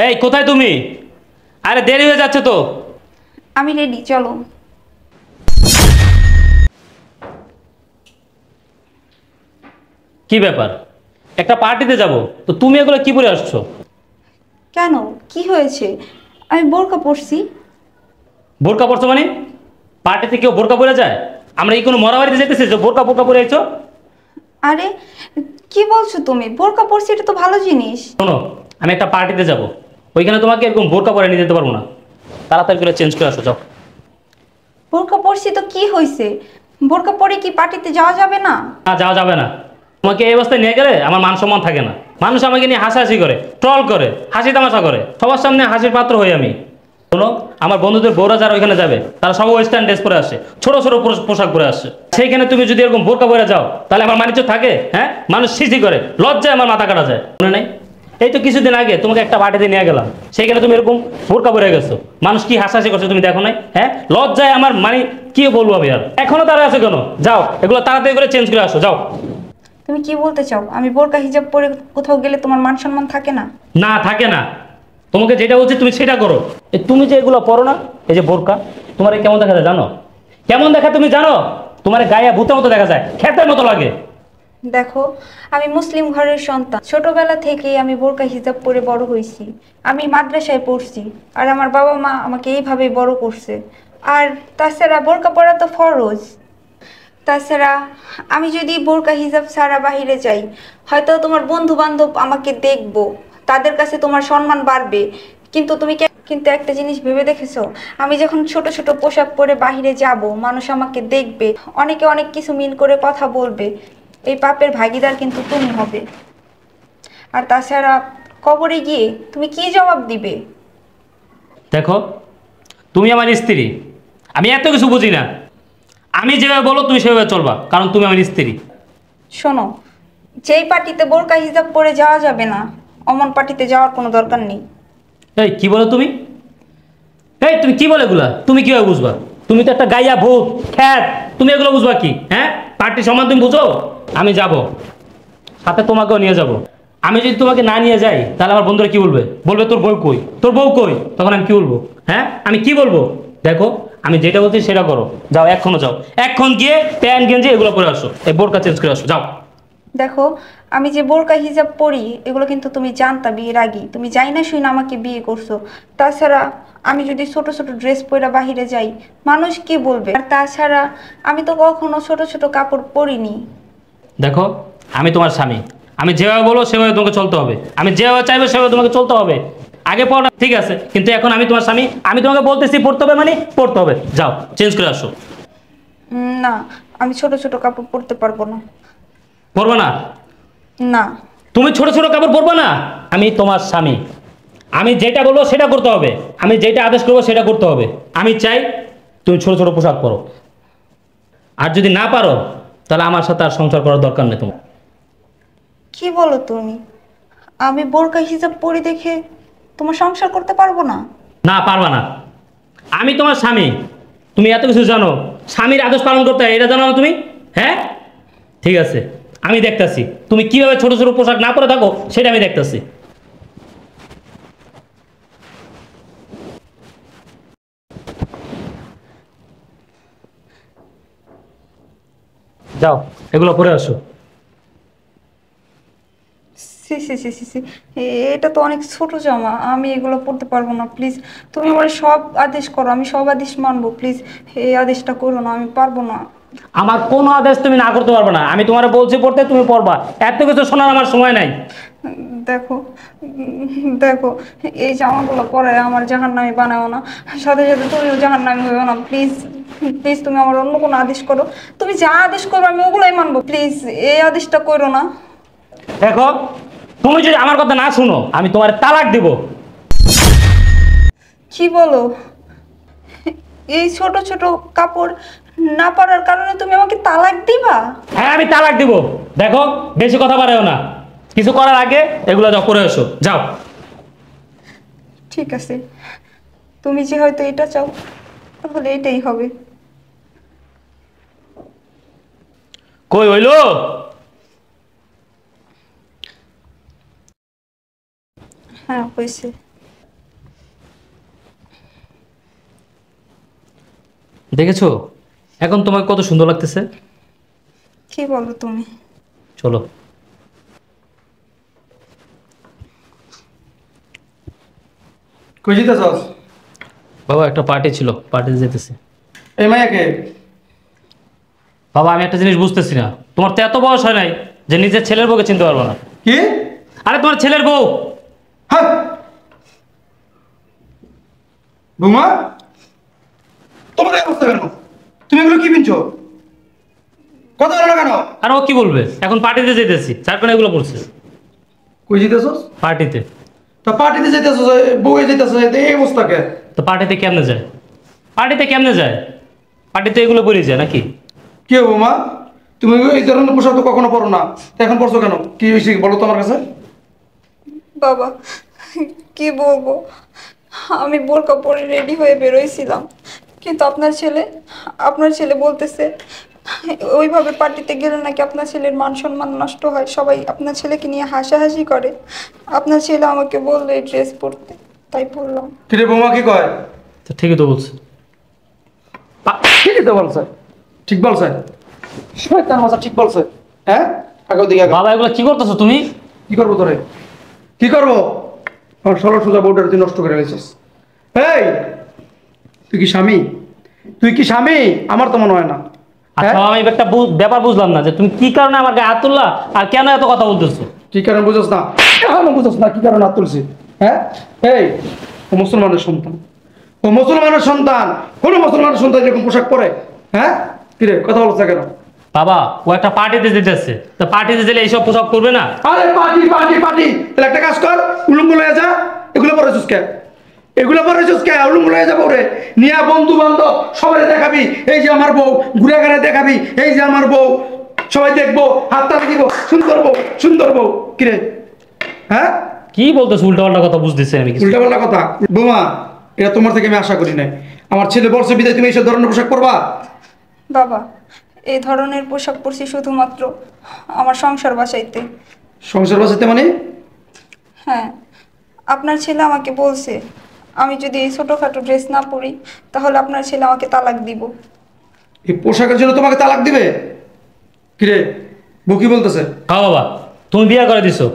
এই কোথায় তুমি? আরে দেরি হয়ে যাচ্ছে তো। আমি রেডি, চলো। কি ব্যাপার? একটা পার্টিতে যাব, তো তুমি এগুলো কি পরে আসছো? কেন, কি হয়েছে? আমি বোরকা পরছি। বোরকা পরছো মানে? পার্টিতে কেউ বোরকা পরে যায়? আমরা এই কোনো মরাবাড়িতে যেতেছি যে বোরকা বোরকা পরে আইছো? আরে কি বলছো তুমি? বোরকা পরছি, এটা তো ভালো জিনিস। শোনো, আমি একটা পার্টিতে যাব, ওইখানে তোমাকে এরকম বোরকা পরে নিয়ে যেতে পারবো না। তাড়াতাড়ি করে চেঞ্জ করে আসো, যাও। বোরকা পরছি তো কি হয়েছে? বোরকা পরে কি পার্টিতে যাওয়া যাবে না? না, যাওয়া যাবে না। তোমাকে এই অবস্থায় নিয়ে গেলে আমার মান সম্মান থাকে না। মানুষ আমাকে নিয়ে হাসাহাসি করে, ট্রল করে, হাসি তামাশা করে, সবার সামনে হাসির পাত্র হই আমি। শোনো, আমার বন্ধুদের বউরা যারা ওইখানে যাবে তারা সব ওয়েস্টার্ন ড্রেস পরে আসে, ছোট ছোট পোশাক পরে আসে। সেইখানে তুমি যদি এরকম বোরকা পরে যাও তাহলে আমার মানিজ্য থাকে? হ্যাঁ, মানুষ সিসি করে, লজ্জায় আমার মাথা কাটা যায়, মনে নাই? এই তো কিছুদিন আগে তোমাকে একটা পার্টিতে নিয়ে গেলাম, সেইখানে তুমি এরকম বোরকা পরে গেছো, মানুষ কি হাসাহাসি করছে তুমি দেখো নাই? হ্যাঁ, লজ্জায় আমার মানে কি বলবো আমি আর। এখনো তারা আছে কেন? যাও, এগুলো তাড়াতাড়ি করে চেঞ্জ করে আসো, যাও। তুমি কি বলতে চাও? আমি বোরকা হিজাব পরে কোথাও গেলে তোমার মান সম্মান থাকে না? না, থাকে না। তোমাকে যেটা বলছি তুমি সেটা করো। তুমি যে এগুলো পরো না, এই যে বোরকা, তোমার কেমন দেখা যায় জানো? কেমন দেখা তুমি জানো? তোমার গায়ে ভূতের মতো দেখা যায়, খেতের মতো লাগে। দেখো, আমি মুসলিম ঘরের সন্তান। ছোটবেলা থেকেই আমি বোরকা হিজাব পরে বড় হয়েছি। আমি মাদ্রাসায় পড়ছি, আর আমার বাবা মা আমাকে এইভাবে বড় করছে। আর তাছাড়া বোরকা পরা তো ফরজ। তাছাড়া আমি যদি বোরকা হিজাব ছাড়া বাহিরে যাই, হয়তো তোমার বন্ধু বান্ধব আমাকে দেখবো, তাদের কাছে তোমার সম্মান বাড়বে। কিন্তু একটা জিনিস ভেবে দেখেছো? আমি যখন ছোট ছোট পোশাক পরে বাহিরে যাব, মানুষ আমাকে দেখবে, অনেকে অনেক কিছু মিন করে কথা বলবে। এই পাপের ভাগীদার কিন্তু তুমি হবে। আর তাছাড়া কবরে গিয়ে তুমি কি জবাব দিবে? দেখো, তুমি আমার স্ত্রী, আমি এত কিছু বুঝি না। আমি যেভাবে বলো তুমি সেভাবে চলবা, কারণ তুমি আমার স্ত্রী। শোনো, যেই পার্টিতে বোরকা হিজাব পরে যাওয়া যাবে না, অমন পার্টিতে যাওয়ার কোনো দরকার নেই। এই কি বলো তুমি? এই তুমি কি বলে এগুলা? তুমি কিভাবে বুঝবা? তুমি তো একটা গাইয়া ভূত, খ্যাত, তুমি এগুলো বুঝবা কি? হ্যাঁ, পার্টি সম্মান তুমি বুঝো? আমি যাব, সাথে তোমাকেও নিয়ে যাব। আমি যদি তোমাকে না নিয়ে যাই তাহলে আমার বন্ধুরা কি বলবে? বলবে তোর বউ কই, তোর বউ কই। তখন আমি কি বলবো? হ্যাঁ, আমি কি বলবো? দেখো, আমি যেটা বলছি সেটা করো। যাও, এখনো যাও, এখন গিয়ে প্যান্ট গেঞ্জি এগুলো পরে আসো, এই বোরকা চেঞ্জ করে আসো, যাও। দেখো, আমি যে বোরকা হিজাব পরি এগুলো কিন্তু তুমি জানতা বিয়ের আগে। তুমি যাই না শুই না আমাকে বিয়ে করছো। তাছাড়া আমি যদি ছোট ছোট ড্রেস পরে বাহিরে যাই, মানুষ কি বলবে? আর তাছাড়া আমি তো কখনো ছোট ছোট কাপড় পরিনি। দেখো, আমি তোমার স্বামী, আমি যেভাবে বলবো সেভাবে তোমাকে চলতে হবে, আমি যেভাবে চাইবো সেভাবে তোমাকে চলতে হবে। আগে পড়ো না, ঠিক আছে, কিন্তু এখন আমি তোমার স্বামী, আমি তোমাকে বলতেছি পড়তে হবে মানে পড়তে হবে। যাও, চেঞ্জ করে আসো। না, আমি ছোট ছোট কাপড় পরতে পারবো না। পড়বে না? না। তুমি ছোট ছোট কাপড় পরবে না? আমি তোমার স্বামী, আমি যেটা বলবো সেটা করতে হবে, আমি যেটা আদেশ করবো সেটা করতে হবে। আমি চাই তুমি ছোট ছোট পোশাক পরো, আর যদি না পারো তাহলে আমার সাথে আর সংসার করার দরকার নেই তোমার। কি বলো তুমি? আমি বোরকা হিজাব পরি দেখে তোমার সংসার করতে পারবো না? না, পারবা না। আমি তোমার স্বামী, তুমি এত কিছু জানো, স্বামীর আদেশ পালন করতে হয় এটা জানো না তুমি? হ্যাঁ, ঠিক আছে, আমি দেখতাছি তুমি কিভাবে ছোট ছোট পোশাক না পরে থাকো, সেটা আমি দেখতাছি। যাও, এগুলো পরে আসো। C C C C C, এটা তো অনেক ছোট জামা, আমি এগুলো পরতে পারবো না। প্লিজ তুমি আমার সব আদেশ করো, আমি সব আদেশ মানবো। প্লিজ এই আদেশটা করো না, আমি পারবো না। আমার কোনো আদেশ তুমি না করতে পারবে না, আমি তোমার বলছি পড়তে, তুমি পড়বা। এত কিছু শোনার আমার সময় নাই। দেখো, দেখো, এই জামাগুলো পরে আমার জাহান্নামী বানাও না, সাথে সাথে তুমিও জাহান্নামী হইও না। প্লিজ প্লিজ, তুমি আমার অন্য কোনো আদেশ করো। তুমি যা আদেশ করো আমি ওগুলোই মানবো। প্লিজ এই আদেশটা করো না। দেখো, তুমি যদি আমার কথা না শুনো আমি তোমার তালাক দিব। কি বলো? এই ছোট ছোট কাপড় না পরার কারণে তুমি আমাকে তালাক দিবা? হ্যাঁ, আমি তালাক দিব। দেখো, বেশি কথা বাড়াও না, কিছু করার আগে এগুলো যাও করে এসো, যাও। ঠিক আছে, তুমি যে হয়তো এটা চাও, তাহলে এটাই হবে। কই হইলো? হ্যাঁ, হয়েছে। দেখেছো এখন তোমাকে কত সুন্দর লাগতেছে। কি বলো তুমি? চলো। কই যেতেছস? বাবা একটা পার্টি ছিল, পার্টিতে যেতেছি। এই মাইয়াকে? বাবা আমি একটা জিনিস বুঝতেছি না, তোমার তো এত বয়স হয় নাই যে নিজের ছেলের বউকে চিনতে পারবো না। কি? আরে তোমার ছেলের বউ। হ্যাঁ বৌমা, তোমার এই অবস্থা কেন? তুমি এগুলো কি পিনছো? কথা বলো না কেন? আর ও কি বলবে, এখন পার্টিতে যেতেছি যার কারণে এগুলো পড়ছে। কই যেতেছস? পার্টিতে। তা পার্টিতে যেতেছস, বউয়ে যেতেছস, এই অবস্থা কে? তো পার্টিতে কেমনে যায়? পার্টিতে কেমনে যায়? পার্টিতে এগুলো পরে যায় নাকি? কি হবে বৌমা? তুমি এই ধরনের পোশাক তো কখনো পরো না, তা এখন পরছো কেন? কি হয়েছে বলো তো আমার কাছে। বাবা কি বলবো, আমি বোরকা পরে রেডি হয়ে বেরোইছিলাম, কিন্তু আপনার ছেলে বলতেছে ওইভাবে পার্টিতে গেলে নাকি আপনার ছেলের মান সম্মান নষ্ট হয়, সবাই আপনার ছেলেকে নিয়ে হাসাহাসি করে। আপনার ছেলে আমাকে বললো এই ড্রেস পরতে, তাই বললাম। কিরে বৌমা কি কয়? তো ঠিকই তো বলছে। ঠিকই তো বলছে, ঠিক বলছে, শয়তান মাথা ঠিক বলছে। হ্যাঁ আগে ওদিকে আগে। বাবা এগুলো কি করতেছো তুমি? কি করবো তোরে? কি করবো? আমার সরল সোজা বউটার তুই নষ্ট করে ফেলেছিস। এই তুই কি স্বামী? তুই কি স্বামী? আমার তো মনে হয় না। আচ্ছা হ্যাঁ? আমি একটা ব্যাপার বুঝলাম না যে তুমি কি কারণে আমার গায়ে হাত তুললা আর কেন এত কথা বলতেছো। কি কারণ বুঝোস না? এখনো বুঝোস না কি কারণ হাত তুলছি? হ্যাঁ এই ও মুসলমানের সন্তান, ও মুসলমানের সন্তান। কোন মুসলমানের সন্তান এরকম পোশাক পরে? হ্যাঁ কিরে কথা বলছে কেন? বাবা ও একটা পার্টিতে যেতেছে, তো পার্টিতে গেলে এইসব পোশাক করবে না? আরে পার্টি পার্টি পার্টি, তাহলে একটা কাজ কর, উলুঙ্গ লয়ে যা। এগুলো পরেছিস কে? এগুলো পরেছিস কে? উলুঙ্গ লয়ে যাবো রে, নিয়া বন্ধু বান্ধব সবাই দেখাবি এই যে আমার বউ, ঘুরে ঘুরে দেখাবি এই যে আমার বউ, সবাই দেখবো, হাত তালি দিব, সুন্দর বউ সুন্দর বউ। কিরে হ্যাঁ কি বলতেছো উল্টা পাল্টা কথা বুঝতেছি আমি কিছু। উল্টা পাল্টা কথা? বোমা এটা তোমার থেকে আমি আশা করি নাই। আমার ছেলে বলছে বিদায় তুমি এইসব ধরনের পোশাক পরবা? বাবা এই ধরনের পোশাক পরছি শুধুমাত্র আমার সংসার বাঁচাইতে। সংসার বাঁচাতে মানে? হ্যাঁ, আপনার ছেলে আমাকে বলছে আমি যদি এই ছোটোখাটো ড্রেস না পরি তাহলে আপনার ছেলে আমাকে তালাক দিব। এই পোশাকের জন্য তোমাকে তালাক দিবে? কিরে বউ কি বলতেছে? হ্যাঁ বাবা তুমি বিয়ে করে দিছো,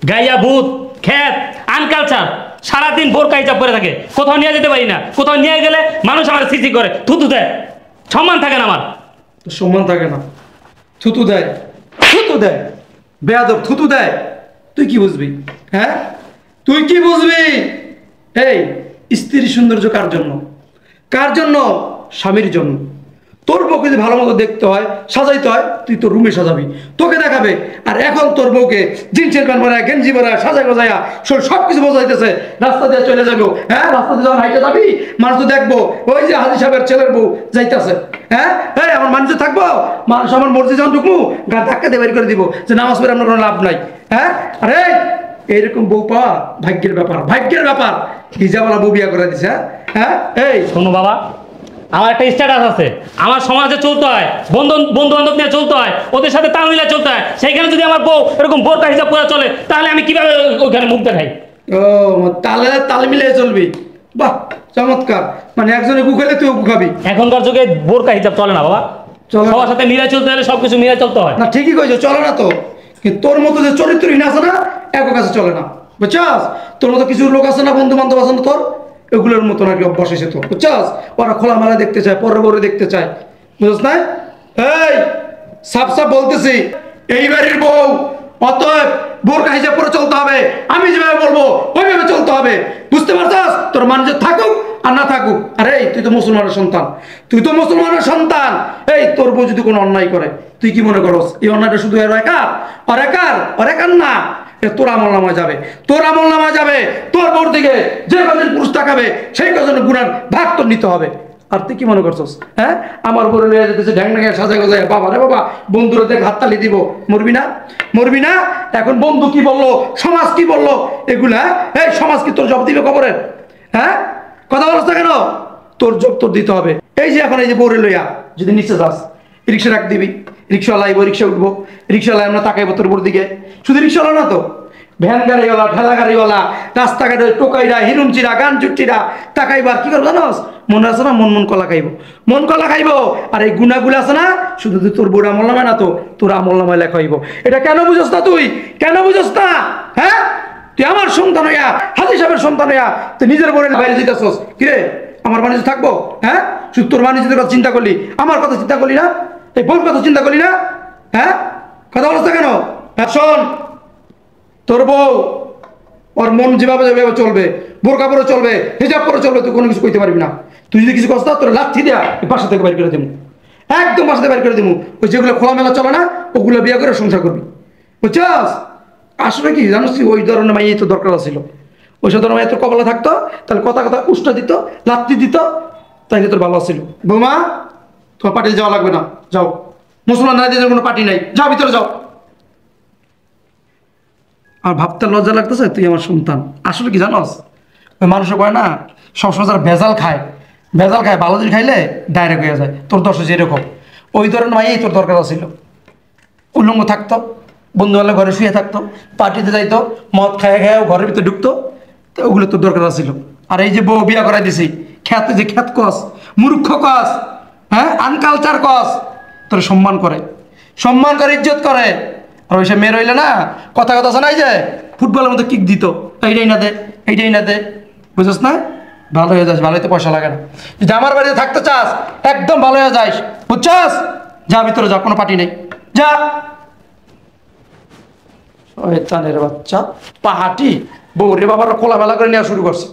গাইয়া ভূত খ্যাত আনকালচার, সারাদিন বোরকা হিজাব পরে থাকে, কোথাও নিয়ে যেতে পারি না, কোথাও নিয়ে গেলে মানুষ আমার সিসি করে, থুতু দেয়, সম্মান থাকে না আমার। তোর সম্মান থাকে না? থুতু দেয়, থুতু দেয়, বেয়াদব থুতু দেয়। তুই কি বুঝবি? হ্যাঁ তুই কি বুঝবি? এই স্ত্রীর সৌন্দর্য কার জন্য? কার জন্য? স্বামীর জন্য। তোর বউকে যদি ভালো মতো দেখতে হয়, সাজাইতে হয়, তুই তোর রুমে সাজাবি, তোকে দেখাবে। আর এখন তোর বউকে জিন্সের প্যান্ট বানায়, গেঞ্জি বানায়, সাজাই বাজাইয়া সব কিছু বোঝাইতেছে, রাস্তা দিয়ে চলে যাবো। হ্যাঁ রাস্তা দিয়ে যখন হাইটে যাবি মানুষ তো দেখবো ওই যে হাজি সাহেবের ছেলের বউ যাইতেছে। হ্যাঁ এই আমার মানুষ থাকবো, মানুষ আমার মর্জি যখন ঢুকবো গা ধাক্কা দিয়ে বের করে দিব যে নামাজ পড়ে আপনার কোনো লাভ নাই। হ্যাঁ আরে এইরকম বউ পাওয়া ভাগ্যের ব্যাপার, ভাগ্যের ব্যাপার। হিজাবওয়ালা বউ বিয়া করে দিছে। হ্যাঁ এই শোনো বাবা, আমার একটা স্ট্যাটাস আছে, আমার সমাজে চলতে হয়, বন্ধু বান্ধব নিয়ে চলতে হয়, ওদের সাথে তাল মিলিয়ে চলতে হয়। সেইখানে যদি আমার বউ এরকম বোরকা হিসাব করে চলে তাহলে আমি কিভাবে ওইখানে মুখ দেখাই? ও তালে তাল মিলিয়ে চলবি, বাহ চমৎকার। মানে একজনে গুখালে তুইও গুখাবি। এখনকার যুগে বোরকা হিসাব চলে না বাবা, চলে না। সবার সাথে মিলে চলতে হলে সবকিছু মিলে চলতে হয়। না ঠিকই কইছো, চলে না তো, কিন্তু তোর মতো যে চরিত্রহীন আছে না এক কাছে চলে না, বুঝছাস? তোর মতো কিছু লোক আছে না, বন্ধু বান্ধব আছে না তোর, এগুলোর মতো নাকি অভ্যাস এসে তোর, বুঝছাস? ওরা খোলামেলা দেখতে চায়, পরে পরে দেখতে চায়, বুঝছ না? এই সাপ সাপ বলতেছি, এই বাড়ির বউ, অতএব বোরকা হিসাব করে চলতে হবে। আমি যেভাবে বলবো ওইভাবে চলতে হবে, বুঝতে পারছস? তোর মানুষ থাকুক আর না থাকুক। আরে এই তুই তো মুসলমানের সন্তান, তুই তো মুসলমানের সন্তান। এই তোর বউ যদি কোনো অন্যায় করে তুই কি মনে করস এই অন্যায়টা শুধু এর একার? আর একার না, এ তোর আমল নামায় যাবে, তোর আমল নামায় যাবে। তোর বউর দিকে যে কজন পুরুষ তাকাবে সেই কজন গুণার ভাগ তোর নিতে হবে। আর তুই কি মনে করছস? হ্যাঁ আমার বলে নিয়ে যেতেছে ঢ্যাং ঢ্যাঙে সাজা গোজায়, বাবা রে বাবা বন্ধুরা দেখ হাততালি দিব, মরবি না? মরবি না? এখন বন্ধু কি বললো, সমাজ কি বললো, এগুলা এই সমাজ কি তোর জব দিবে কবরের? হ্যাঁ কথা বলছ কেন? তোর জব তোর দিতে হবে। এই যে এখন এই যে বউরে লইয়া যদি নিচে যাস, রিক্সা রাখ দিবি, রিক্সাওয়ালা আইব, রিক্সা উঠবো, রিক্সাওয়ালা আমরা তাকাইবো তোর বউর দিকে। শুধু রিক্সাওয়ালা না তো, ভ্যান গাড়িওয়ালা, ঠেলা গাড়িওয়ালা, রাস্তাঘাটে টোকাইরা, হিরুমচিরা, গান চুট্টিরা তাকাইবার কি করবো জানোস? মনে আছে না, মন মন কলা খাইব, মন কলা খাইব। আর এই গুণাগুলো আছে না, শুধু তুই তোর বউর আমল নামায় না, তো তোর আমল নামায় লেখা হইব। এটা কেন বুঝোস না তুই? কেন বুঝোস না? হ্যাঁ, তুই আমার সন্তান হইয়া, হাজি সাহেবের সন্তান হইয়া তুই নিজের বোনের বাইরে যেতেছস। কিরে, আমার বাণিজ্য থাকবো? হ্যাঁ, শুধু তোর বাণিজ্যের কথা চিন্তা করলি, আমার কথা চিন্তা করলি না? এই বোন কথা চিন্তা করলি না? হ্যাঁ, কথা বলছ কেন? হ্যাঁ শোন, তোর বউ ওর মন যেভাবে যেভাবে চলবে, বোরকা পরে চলবে, হিজাব পরে চলবে, তুই কোনো কিছু কইতে পারবি না। তুই যদি কিছু কষ্ট তোর লাথি দেয়া বাসা থেকে বাইর করে দেবো, একদম বাসা থেকে বাইর করে দেবো। ওই যেগুলো খোলামেলা চলে না, ওগুলো বিয়ে করে সংসার করবি, বুঝছাস? আসলে কি জানিস, ওই ধরনের মাইয়াই তো দরকার ছিল। ওই সব ধরনের মাইয়া তোর কপালে থাকতো, তাহলে কথা কথা উষ্টা দিত, লাথি দিত, তাইলে তোর ভালো ছিল। বৌমা, তোমার পার্টি যাওয়া লাগবে না, যাও। মুসলমান নারীদের কোনো পার্টি নাই, যাও ভিতরে যাও। আর ভাবতে লজ্জা লাগতেছে, তুই আমার সন্তান। আসলে কি জানোস, ওই মানুষের কয় না, সবসময় যারা ভেজাল খায়, ভেজাল খায়, ভালো জিনিস খাইলে ডাইরেক্ট হয়ে যায়। তোর দশ যেরকম ওই ধরনের মাইয়াই তোর দরকার ছিল। উল্লঙ্গ থাকতো, বন্ধুবান্ধব ঘরে শুয়ে থাকতো, পার্টিতে যাইতো, মদ খায় খায় ঘরের ভিতরে ঢুকতো, তো ওগুলো তোর দরকার ছিল। আর এই যে বউ বিয়া করাই দিছি, খ্যাত যে খ্যাত কস, মূর্খ কস, হ্যাঁ, আনকালচার কস, তোর সম্মান করে, সম্মান করে, ইজ্জত করে। আর ওই সব মেয়ে রইলে না, কথা কথা শোনাই যায়, ফুটবলের মতো কিক দিত, এইটাই না দে, এইটাই না দে, বুঝছ না? ভালো হয়ে যাস, ভালো হইতে পয়সা লাগে না। যদি আমার বাড়িতে থাকতে চাস, একদম ভালো হয়ে যাস, বুঝছাস? যা ভিতরে যা, কোনো পার্টি নেই, যা। শয়তানের বাচ্চা, পাহাটি বউরে বাবার খোলামেলা করে নেওয়া শুরু করছে।